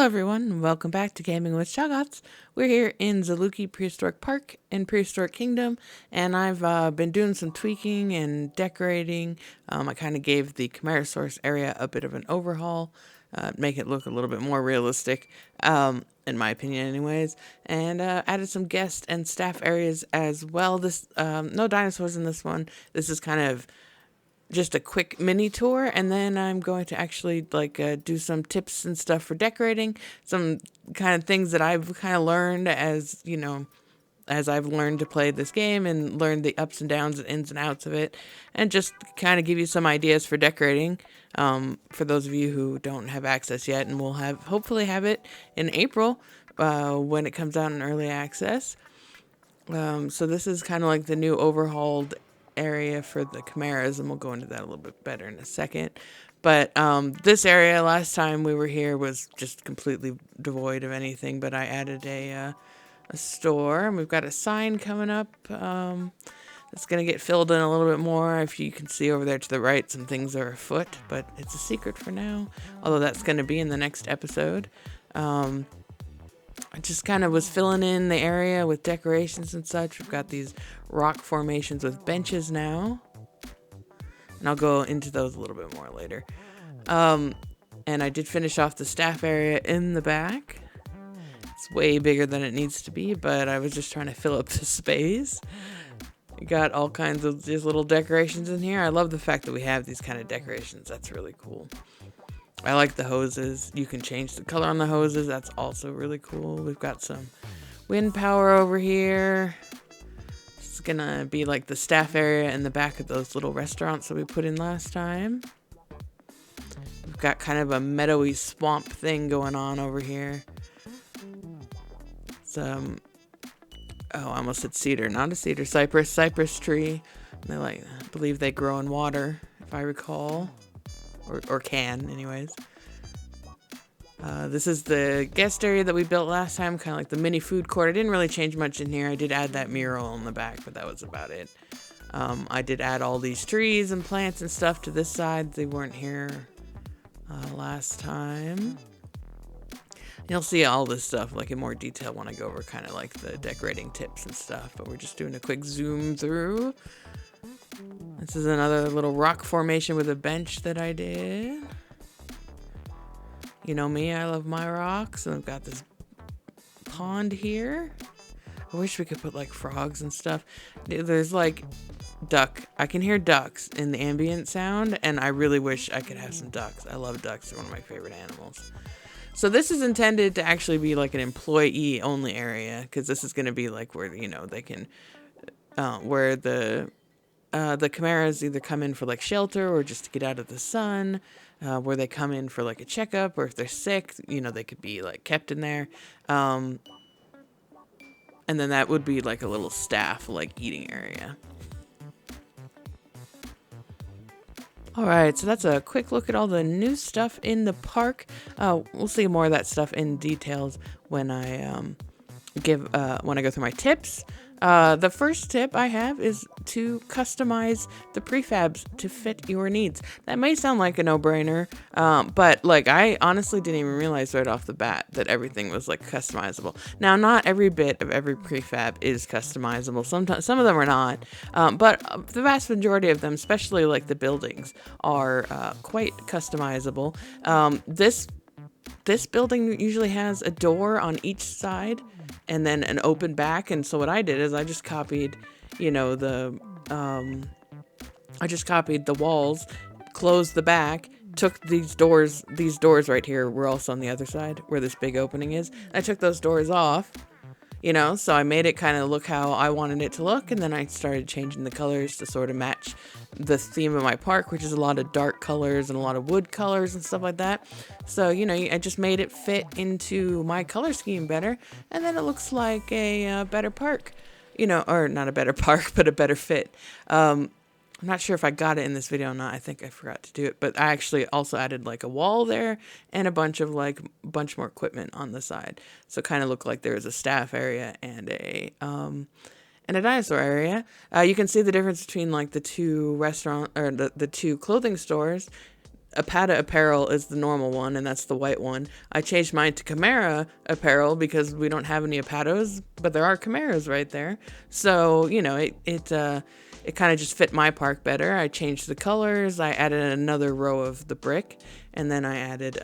Hello everyone, and welcome back to Gaming with Shoggoths. We're here in Zaluki Prehistoric Park in Prehistoric Kingdom, and I've been doing some tweaking and decorating. I kind of gave the Chimerosaurus area a bit of an overhaul, make it look a little bit more realistic, in my opinion anyways, and added some guest and staff areas as well. This no dinosaurs in this one. This is kind of just a quick mini tour, and then I'm going to actually do some tips and stuff for decorating, some kind of things that I've kind of learned as as I've learned to play this game and learned the ups and downs and ins and outs of it, and just kind of give you some ideas for decorating for those of you who don't have access yet, and we'll hopefully have it in April when it comes out in early access. So this is kind of like the new overhauled area for the chimeras, and we'll go into that a little bit better in a second. But this area last time we were here was just completely devoid of anything, but I added a store, and we've got a sign coming up that's going to get filled in a little bit more. If you can see over there to the right, some things are afoot, but it's a secret for now, although that's going to be in the next episode. I just kind of was filling in the area with decorations and such. We've got these rock formations with benches now, and I'll go into those a little bit more later. And I did finish off the staff area in the back. It's way bigger than it needs to be, but I was just trying to fill up the space. We got all kinds of these little decorations in here. I love the fact that we have these kind of decorations. That's really cool. I like the hoses. You can change the color on the hoses. That's also really cool. We've got some wind power over here. It's gonna be like the staff area in the back of those little restaurants that we put in last time. We've got kind of a meadowy swamp thing going on over here. Some, oh, I almost said cedar, not a cedar, cypress tree. I believe they grow in water, if I recall. Or can, anyways. This is the guest area that we built last time, kind of like the mini food court. I didn't really change much in here. I did add that mural in the back, but that was about it. I did add all these trees and plants and stuff to this side. They weren't here last time. You'll see all this stuff like in more detail when I go over kind of like the decorating tips and stuff, but we're just doing a quick zoom through. This is another little rock formation with a bench that I did. You know me, I love my rocks. And I've got this pond here. I wish we could put like frogs and stuff. There's like duck. I can hear ducks in the ambient sound, and I really wish I could have some ducks. I love ducks. They're one of my favorite animals. So this is intended to actually be like an employee only area, because this is going to be like where, they can, where the chimeras either come in for like shelter or just to get out of the sun, where they come in for like a checkup, or if they're sick, they could be like kept in there. And then that would be like a little staff like eating area. All right, so that's a quick look at all the new stuff in the park. We'll see more of that stuff in details when I when I go through my tips. The first tip I have is to customize the prefabs to fit your needs. That may sound like a no-brainer, but like I honestly didn't even realize right off the bat that everything was like customizable. Now, not every bit of every prefab is customizable. Sometimes some of them are not, but the vast majority of them, especially like the buildings, are quite customizable. This building usually has a door on each side and then an open back. And so what I did is I just copied, the walls, closed the back, took these doors right here were also on the other side where this big opening is. I took those doors off, so I made it kind of look how I wanted it to look. And then I started changing the colors to sort of match the theme of my park, which is a lot of dark colors and a lot of wood colors and stuff like that. So, I just made it fit into my color scheme better. And then it looks like a better park, or not a better park, but a better fit. I'm not sure if I got it in this video or not. I think I forgot to do it, but I actually also added like a wall there and a bunch more equipment on the side. So it kind of looked like there was a staff area and a dinosaur area. You can see the difference between like the two restaurant or the two clothing stores. Apata apparel is the normal one, and that's the white one. I changed mine to Chimera apparel because we don't have any Apatos, but there are Chimeras right there. So, you know, it kind of just fit my park better. I changed the colors. I added another row of the brick, and then I added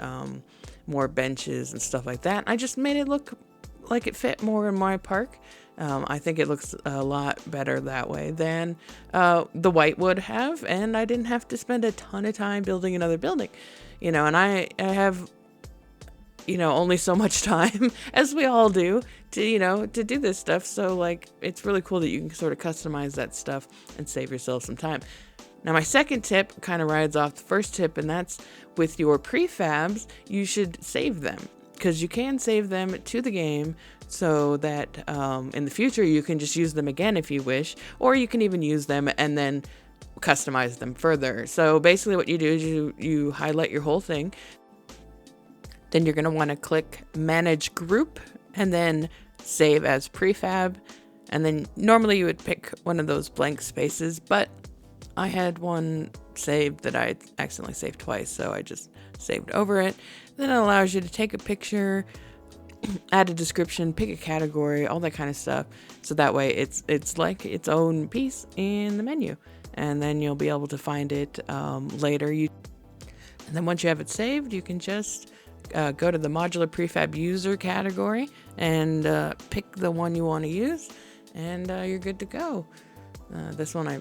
more benches and stuff like that. I just made it look like it fit more in my park. I think it looks a lot better that way than the white would have, and I didn't have to spend a ton of time building another building, you know, and I have, you know, only so much time, as we all do, to, you know, to do this stuff. So, like, it's really cool that you can sort of customize that stuff and save yourself some time. Now, my second tip kind of rides off the first tip, and that's with your prefabs, you should save them, because you can save them to the game so that in the future you can just use them again if you wish, or you can even use them and then customize them further. So basically what you do is you highlight your whole thing. Then you're going to want to click Manage Group and then Save as Prefab. And then normally you would pick one of those blank spaces, but I had one saved that I accidentally saved twice, so I just saved over it. Then it allows you to take a picture, add a description, pick a category, all that kind of stuff. So that way it's like its own piece in the menu, and then you'll be able to find it later. And then once you have it saved, you can just go to the modular prefab user category and pick the one you want to use, and you're good to go. This one I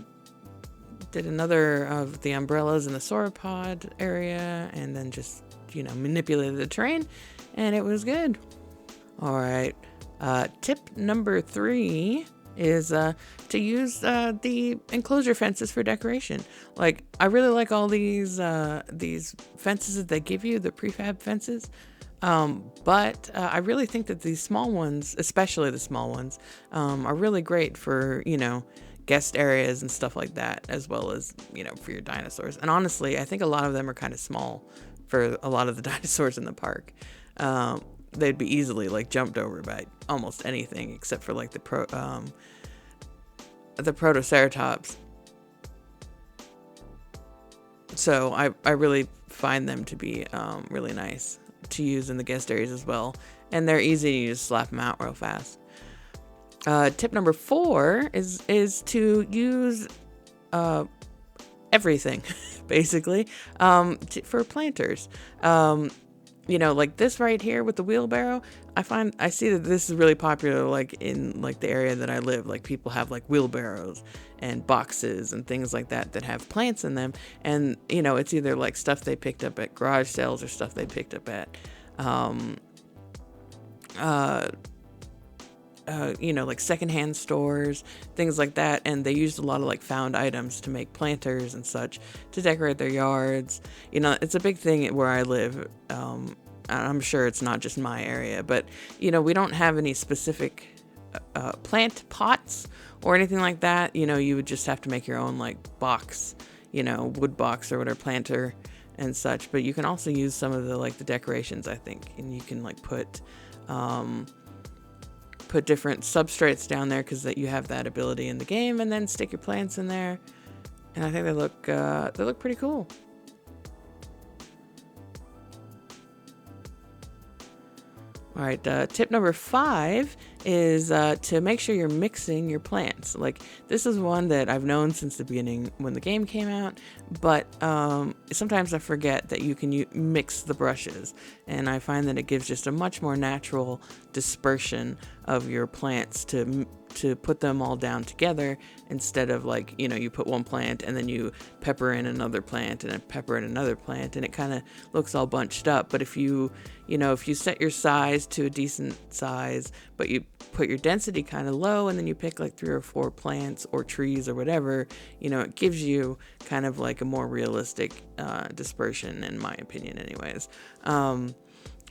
did another of the umbrellas in the sauropod area, and then just, you know, manipulated the terrain, and it was good. All right. Tip number 3 is to use the enclosure fences for decoration. Like, I really like all these fences that they give you, the prefab fences. But I really think that these small ones, especially the small ones, are really great for, you know, guest areas and stuff like that, as well as, you know, for your dinosaurs. And honestly, I think a lot of them are kind of small for a lot of the dinosaurs in the park. They'd be easily like jumped over by almost anything except for like the Protoceratops. So I really find them to be really nice to use in the guest areas as well, and they're easy. You just slap them out real fast. Tip number 4 is to use everything basically for planters. You know, like this right here with the wheelbarrow, I see that this is really popular, like in like the area that I live. Like, people have like wheelbarrows and boxes and things like that that have plants in them, and you know, it's either like stuff they picked up at garage sales or stuff they picked up at you know, like secondhand stores, things like that. And they used a lot of like found items to make planters and such to decorate their yards. You know, it's a big thing where I live. I'm sure it's not just my area, but you know, we don't have any specific plant pots or anything like that. You know, you would just have to make your own like box, you know, wood box or whatever, planter and such. But you can also use some of the like the decorations, I think, and you can like put different substrates down there, because that you have that ability in the game, and then stick your plants in there, and I think they look pretty cool. All right, tip number 5 is to make sure you're mixing your plants. Like, this is one that I've known since the beginning when the game came out, but sometimes I forget that you can mix the brushes, and I find that it gives just a much more natural dispersion of your plants to put them all down together, instead of like, you know, you put one plant and then you pepper in another plant and then pepper in another plant, and it kind of looks all bunched up. But if you set your size to a decent size, but you put your density kind of low, and then you pick like 3 or 4 plants or trees or whatever, you know, it gives you kind of like a more realistic dispersion, in my opinion anyways.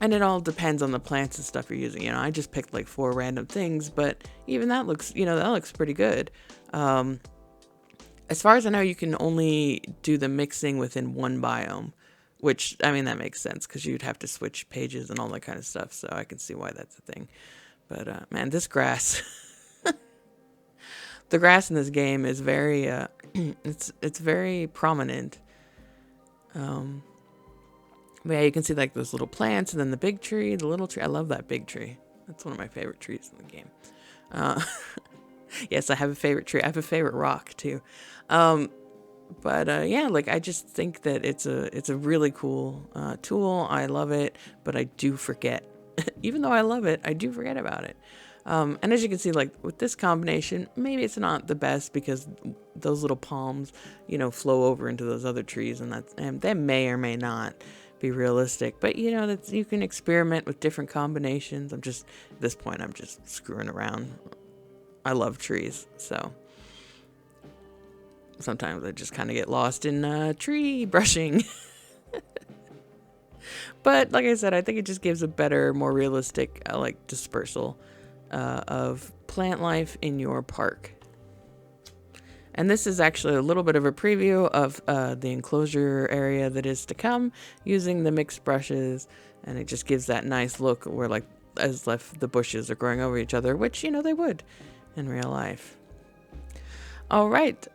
And it all depends on the plants and stuff you're using. You know, I just picked like 4 random things, but even that looks pretty good. As far as I know, you can only do the mixing within one biome, which, I mean, that makes sense, because you'd have to switch pages and all that kind of stuff. So I can see why that's a thing. But man, this grass, the grass in this game is very, it's very prominent. But yeah, you can see like those little plants and then the big tree, the little tree. I love that big tree. That's one of my favorite trees in the game. Yes, I have a favorite tree. I have a favorite rock too. But yeah, like I just think that it's a really cool tool. I love it, but I do forget. Even though I love it, I do forget about it. And as you can see, like with this combination, maybe it's not the best because those little palms, flow over into those other trees, and that may or may not be realistic. But that you can experiment with different combinations. At this point, I'm just screwing around. I love trees, so sometimes I just kind of get lost in tree brushing. But like I said, I think it just gives a better, more realistic dispersal of plant life in your park. And this is actually a little bit of a preview of the enclosure area that is to come using the mixed brushes, and it just gives that nice look where as if the bushes are growing over each other, which they would in real life. All right.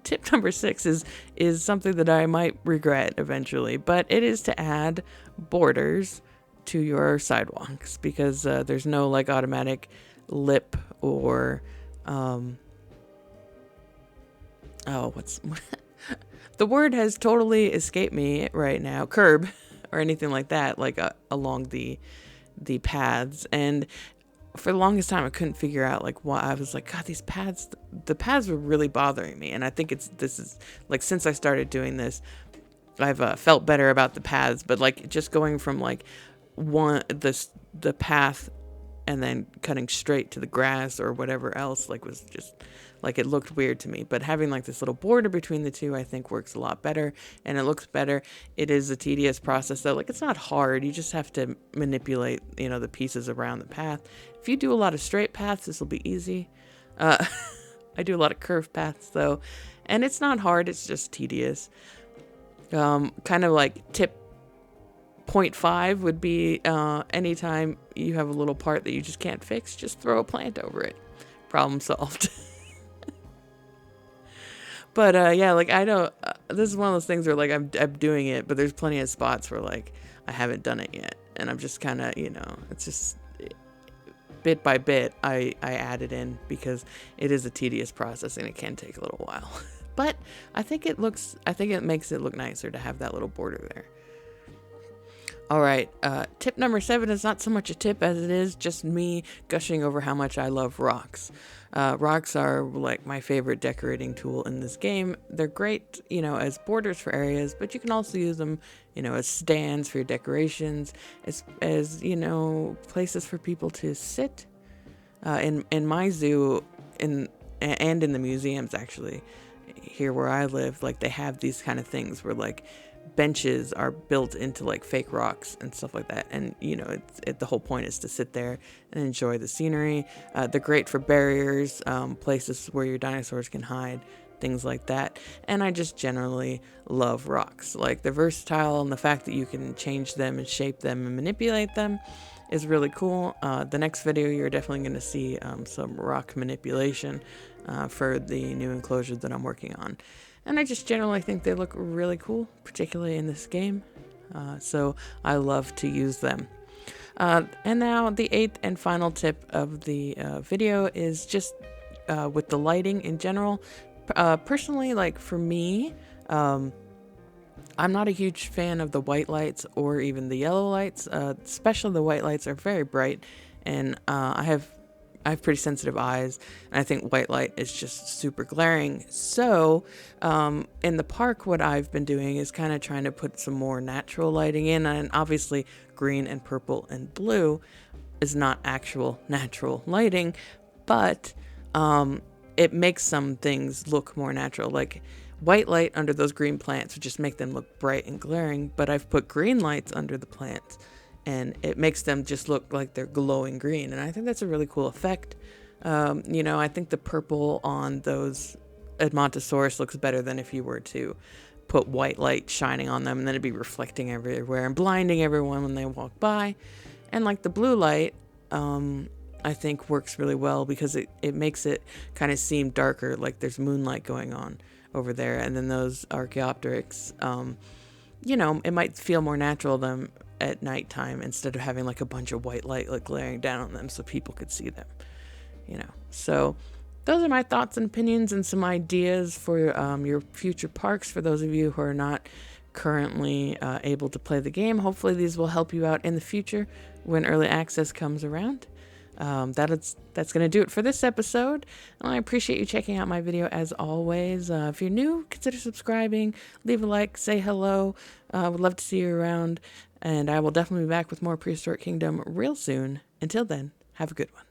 Tip number 6 is something that I might regret eventually, but it is to add borders to your sidewalks, because there's no automatic lip or the word has totally escaped me right now, curb or anything like that, along the paths. And for the longest time, I couldn't figure out why. I was like, God, these paths, the paths were really bothering me. And I think this is since I started doing this, I've felt better about the paths. But just going from the path and then cutting straight to the grass or whatever else was just it looked weird to me. But having this little border between the two, I think works a lot better, and it looks better. It is a tedious process though. It's not hard. You just have to manipulate the pieces around the path. If you do a lot of straight paths, this will be easy. I do a lot of curved paths though, and it's not hard. It's just tedious. Kind of tip 0.5 would be anytime you have a little part that you just can't fix, just throw a plant over it. Problem solved. But yeah, I know this is one of those things where I'm doing it, but there's plenty of spots where I haven't done it yet, and I'm just kind of it's just bit by bit I add it in, because it is a tedious process and it can take a little while. But I think it makes it look nicer to have that little border there. All right, tip number 7 is not so much a tip as it is just me gushing over how much I love rocks. Rocks are my favorite decorating tool in this game. They're great, as borders for areas, but you can also use them, as stands for your decorations, as places for people to sit. In my zoo, and in the museums actually, here where I live, they have these kind of things where benches are built into fake rocks and stuff like that, and the whole point is to sit there and enjoy the scenery. They're great for barriers, places where your dinosaurs can hide, things like that. And I just generally love rocks. They're versatile, and the fact that you can change them and shape them and manipulate them is really cool. The next video, you're definitely going to see some rock manipulation for the new enclosure that I'm working on. And I just generally think they look really cool, particularly in this game. So I love to use them. And now the 8th and final tip of the video is just with the lighting in general. Personally, for me, I'm not a huge fan of the white lights or even the yellow lights. Especially the white lights are very bright, and I have pretty sensitive eyes, and I think white light is just super glaring. So in the park, what I've been doing is kind of trying to put some more natural lighting in, and obviously green and purple and blue is not actual natural lighting, but it makes some things look more natural. White light under those green plants would just make them look bright and glaring, but I've put green lights under the plants, and it makes them just look like they're glowing green. And I think that's a really cool effect. I think the purple on those Edmontosaurus looks better than if you were to put white light shining on them, and then it'd be reflecting everywhere and blinding everyone when they walk by. And the blue light, I think works really well because it makes it kind of seem darker, like there's moonlight going on over there. And then those Archaeopteryx, it might feel more natural to them at nighttime instead of having like a bunch of white light like glaring down on them so people could see them. So those are my thoughts and opinions and some ideas for your future parks for those of you who are not currently able to play the game. Hopefully these will help you out in the future when early access comes around. That's going to do it for this episode. I appreciate you checking out my video as always. If you're new, consider subscribing, leave a like, say hello. Would love to see you around, and I will definitely be back with more Prehistoric Kingdom real soon. Until then, have a good one.